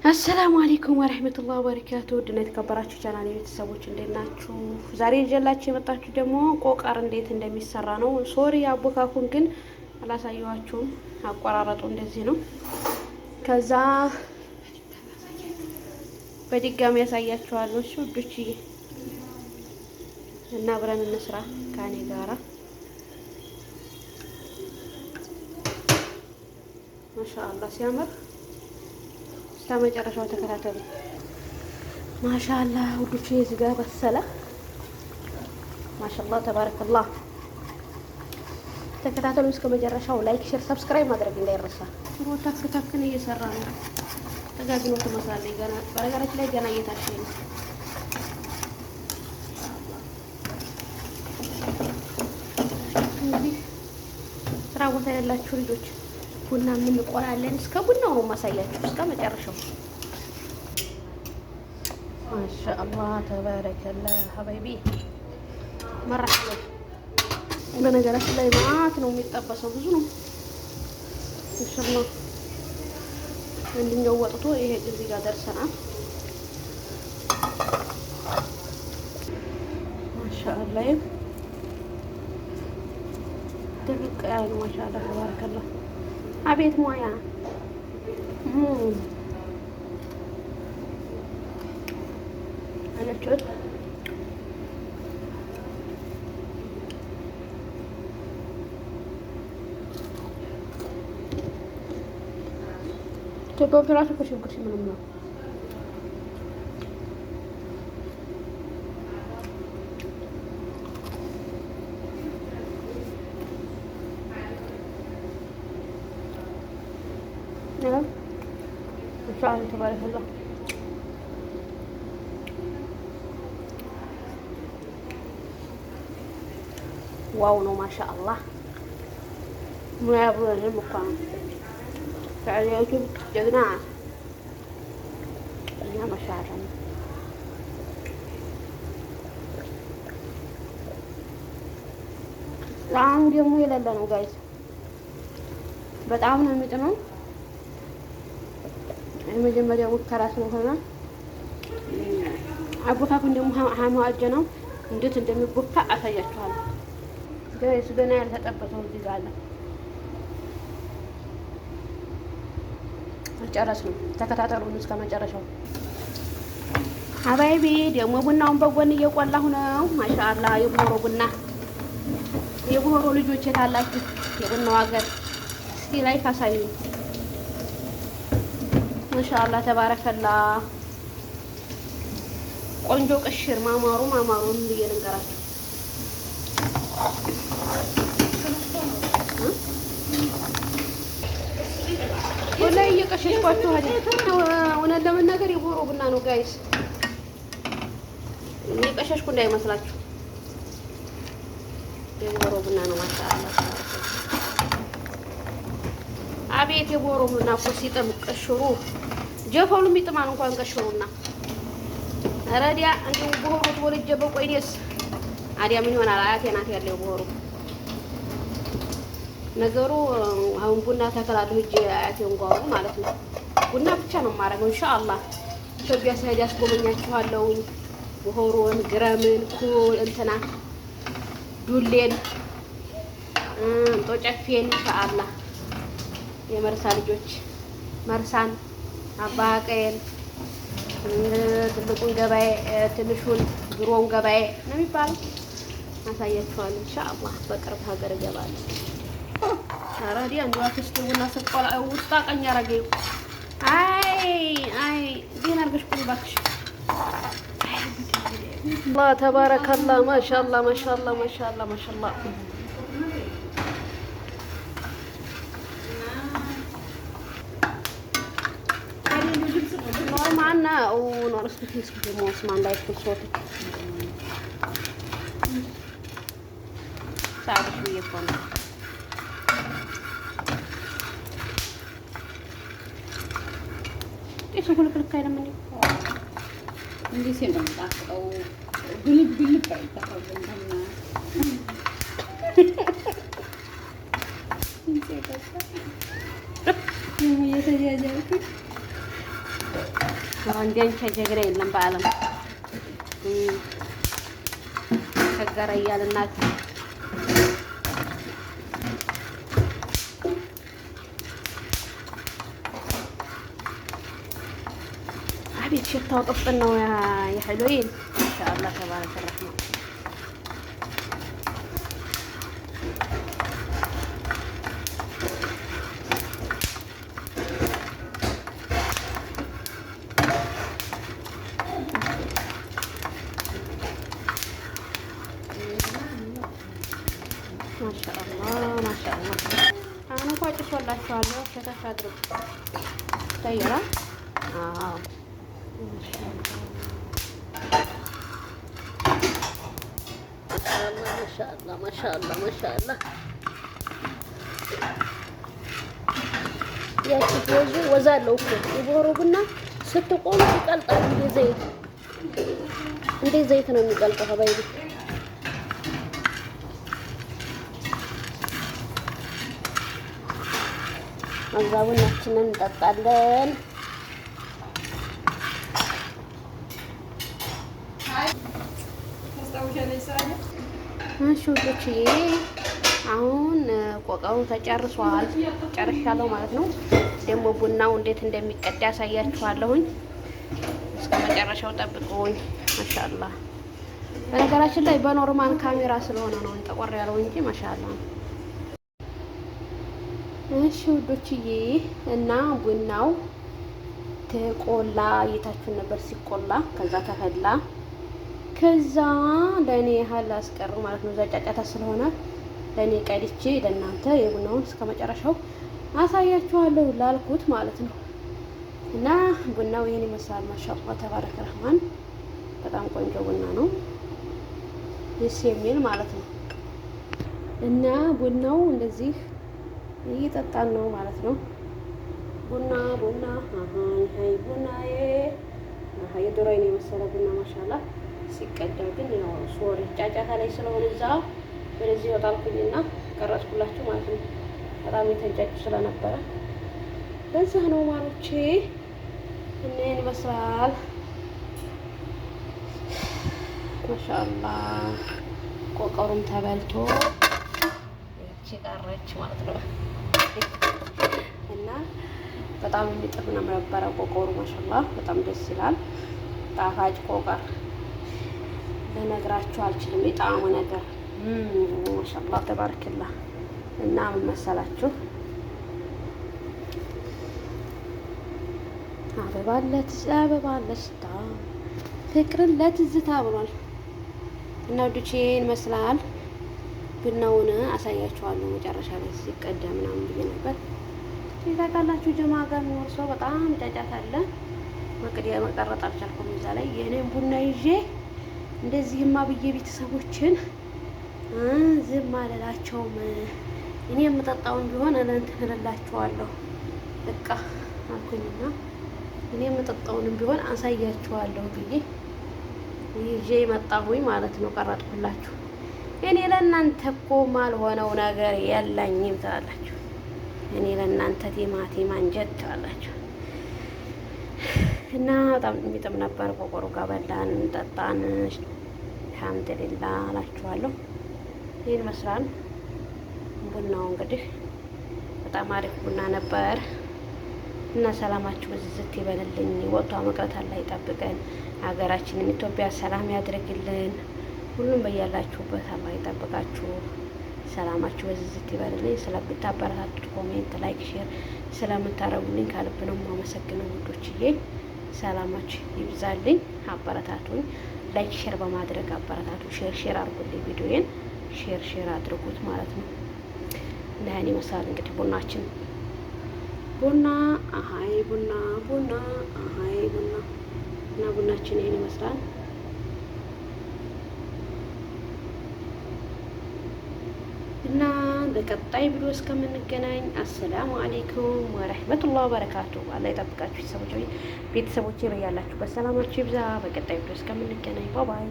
አሰላሙ አለይኩም ወረህመቱላሂ ወበረካቱ። ውድና የተከበራችሁ ቻናል ቤተሰቦች እንዴት ናችሁ? ዛሬ ይዤላችሁ የመጣችሁ ደግሞ ቆቀር እንዴት እንደሚሰራ ነው። ሶሪ አቦካኩን ግን አላሳየኋችሁም። አቆራረጡ እንደዚህ ነው። ከዛ በድጋሚ ያሳያችኋለሁ። እሺ ውዶችዬ፣ እና አብረን እንስራ ከኔ ጋራ። ማሻአላህ ሲያምር፣ እስከመጨረሻው ተከታተሉ። ማሻአላህ ውዶቼ፣ እዚህ ጋር በሰለ። ማሻአላህ ተባረከላህ። ተከታተሉ እስከ መጨረሻው። ላይክ፣ ሼር፣ ሰብስክራይብ ማድረግ እንዳይረሳ። ሽሮ ታክታክን እየሰራ ነው። ተጋግኖ ትመስላለች ገና። በነገራችን ላይ ገና እየታሸ ነው። እንግዲህ ስራ ቦታ ያላችሁ ልጆች ቡና የምንቆላለን። እስከ ቡናው ነው ማሳያችሁ እስከ መጨረሻው። ማሻአላህ ተባረከላህ ሀባይቢ መራሐባ። በነገራችን ላይ ማአት ነው የሚጠበሰው፣ ብዙ ነው። ኢንሻአላህ አንደኛው ወጥቶ ይሄ እዚህ ጋር ደርሰናል። ማሻአላህ ደረቅ ያለ ማሻአላህ ተባረከላህ። አቤት ሙያ አላችሁት። ኢትዮጵያ ራሱ ከሽንኩርት ምንም ነው። ማሻአላህ ተባረከላህ። ዋው ነው ማሻአላህ። ሙያ ብለንም እኮ ነው ታዲያውቱ ጀግና እኛ ማሻአላህ ነው። ጣዕሙ ደግሞ የሌለ ነው ጋይስ፣ በጣም ነው የሚጥመው። የመጀመሪያ ሙከራ ስለሆነ አቦካኩን ደግሞ ሀማጀ ነው። እንዴት እንደሚቦካ አሳያችኋለሁ ጋይስ። ገና ያልተጠበሰው እዚህ ጋር አለ። ጨረስ ነው። ተከታተሉን እስከ መጨረሻው ሀባይቢ። ደግሞ ቡናውን በጎን እየቆላሁ ነው። ማሻአላህ የጉሮሮ ቡና። የጉሮሮ ልጆች የታላችሁ የቡናው ሀገር እስኪ ላይ ካሳዩ። ማሻአላህ ተባረከላህ። ቆንጆ ቅሽር ማማሩን ብዬ ልንገራችሁ። ወላሂ እየቀሸሽኳችሁ እውነት ለመናገር የጉሮሮ ቡና ነው ጋይስ። እየቀሸሽኩ እንዳይመስላችሁ የጉሮሮ ቡና ነው። ማሻአላህ አቤት የጉሮሮ ቡና እኮ ሲጥም ቅሽሩ ጀፈሉ የሚጥማን እንኳን ቀሽሩና ረዲያ እንደው ጉሮሮ ተወልጄ በቆይኔስ አዲያ ምን ይሆናል? አያቴ ናት ያለው ጉሮሮ ነገሩ። አሁን ቡና ተከላለሁ እጄ አያቴን ጓሩ ማለት ነው። ቡና ብቻ ነው የማደርገው። ኢንሻአላህ ኢትዮጵያ ስሄድ ያስጎበኛችኋለሁ። ጉሮሮን፣ ግረምን፣ ኩል እንትና ዱሌን፣ ጦጨፌን ኢንሻአላህ የመርሳ ልጆች መርሳን፣ አባቀን፣ ትልቁን ገበያ፣ ትንሹን ድሮን ገበያ ነው የሚባለው። አሳያችኋለሁ ኢንሻአላህ። በቅርብ ሀገር እገባለሁ። አራዲያ እንደው አክስቴ ቡና ሰቆላ ውስጥ አቀኝ አረገኝ። አይ ዲና አርገሽ ቁም ባክሽ። አላህ ተባረከላህ። ማሻአላህ ማሻአላህ ማሻአላህ ማሻአላህ። ማና ነው ረስኩት ደግሞ ስማን ላይ ፎቶት ሳብሽ ይፈን እሱ ሁሉ ከልካይ ለምን እንዴ ሲያመጣው ብልብል ባይታፈልና እንዴ ተሰ እንዲያንቺ ጀግና የለም በዓለም ቸገረ እያልናት አቤት ሽታው ጥፍጥን ነው የሕሉይን ኢንሻአላህ ተባረከ ረህማን ማሻአላህ አሁን እንኳን ጭሶላችኋለሁ። ሸተት አድርጉ ታየራ። አዎ ማሻአላህ ያቺ ወዝ አለው እኮ የቦሮ ቡና ስትቆም ይቀልጣል። እንደ ዘይት ነው የሚቀልጠው ሀባይቢ። እዛ ቡናችንን እንጠጣለን። እሺ ውዶችዬ አሁን ቆቃው ተጨርሷል። ጨርሻለሁ ማለት ነው። ደግሞ ቡናው እንዴት እንደሚቀዳ ያሳያችኋለሁኝ። እስከ መጨረሻው ጠብቁኝ። ማሻአላህ። በነገራችን ላይ በኖርማል ካሜራ ስለሆነ ነው ጠቆር ያለው እንጂ ማሻአላህ ነው። እሺ ውዶችዬ እና ቡናው ተቆላ እየታችሁ ነበር ሲቆላ፣ ከዛ ተፈላ፣ ከዛ ለእኔ ያህል አስቀሩ ማለት ነው። እዛ ጫጫታ ስለሆነ ለእኔ ቀድቼ ለእናንተ የቡናውን እስከ መጨረሻው አሳያችኋለሁ ላልኩት ማለት ነው። እና ቡናው ይሄን ይመስላል። ማሻአላህ ተባረከ ረህማን። በጣም ቆንጆ ቡና ነው፣ ደስ የሚል ማለት ነው። እና ቡናው እንደዚህ እየጠጣን ነው ማለት ነው። ቡና አይ ቡናዬ የዶሮ አይን የመሰለ ቡና ማሻአላህ። ሲቀዳ ግን ያው ሶሪ ጫጫታ ላይ ስለሆነ እዛ ወደዚህ ወጣልኩኝና ቀረጽኩላችሁ ማለት ነው። በጣም የተንጫጩ ስለነበረ ለዛ ነው ማሮቼ። እኔን ይመስላል ማሻአላህ። ቆቀሩም ተበልቶ እቺ ቀረች ማለት ነው። እና በጣም የሚጥም ነው ነበረ ቆቀሩ ማሻአላህ። በጣም ደስ ይላል። ጣፋጭ ቆቀር ልነግራችሁ አልችልም። የጣዕሙ ነገር ማሻአላህ ተባረከላህ። እና ምን መሰላችሁ አበባ ለትዝታ ፍቅርን ለትዝታ ብሏል። እና ወዲቼ ይመስላል ቡናውን አሳያችኋለሁ መጨረሻ ላይ ሲቀዳ ምናምን ብዬ ነበር። ታውቃላችሁ ጀማ ጋር ወርሶ በጣም ጫጫታ አለ። መቅዲያ መቀረጥ አልቻልኩም። እዛ ላይ የኔን ቡና ይዤ እንደዚህማ ብዬ ቤተሰቦችን ዝም አልላቸውም። እኔ የምጠጣውን ቢሆን እንትን እላቸዋለሁ በቃ አልኩኝና እኔ የምጠጣውንም ቢሆን አሳያችኋለሁ ብዬ ይዤ መጣሁኝ ማለት ነው። ቀረጥኩላችሁ። እኔ ለእናንተ እኮ ማልሆነው ነገር የለኝም ትላላችሁ። እኔ ለእናንተ ቲማቲም አንጀት ትላላችሁ። እና በጣም የሚጥም ነበር። ቆቆሮ ጋር በላን ጠጣን። አልሐምዱሊላህ እላችኋለሁ። ይህን መስራን ቡናው እንግዲህ በጣም አሪፍ ቡና ነበር። እና ሰላማችሁ ብዝዝት ይበልልኝ። ወጥቷ መቅረት አላህ ይጠብቀን። ሀገራችንን ኢትዮጵያ ሰላም ያድርግልን። ሁሉም በያላችሁበት አላህ ይጠብቃችሁ። ሰላማችሁ ብዝዝት ይበልልኝ። ስለምታበረታቱት ኮሜንት፣ ላይክ፣ ሼር ስለምታረጉልኝ ከልብ ነው የማመሰግነው ውዶችዬ። ሰላማችሁ ይብዛልኝ። አበረታቱኝ። ላይክ ሼር በማድረግ አበረታቱ። ሼር አድርጉልኝ። ቪዲዮዬን ሼር አድርጉት ማለት ነው። እና ያን ይመስላል እንግዲህ ቡናችን ቡና አሃይ ቡና አሃይ ቡና እና ቡናችን ይሄን ይመስላል። እና በቀጣይ ቪዲዮ እስከምንገናኝ አሰላሙ አለይኩም ወረህመቱላሂ ወበረካቱ። አላህ ይጠብቃችሁ ቤተሰቦቼ፣ በያላችሁበት ሰላማችሁ ይብዛ። በቀጣይ ቪዲዮ እስከምንገናኝ ባይ ባይ።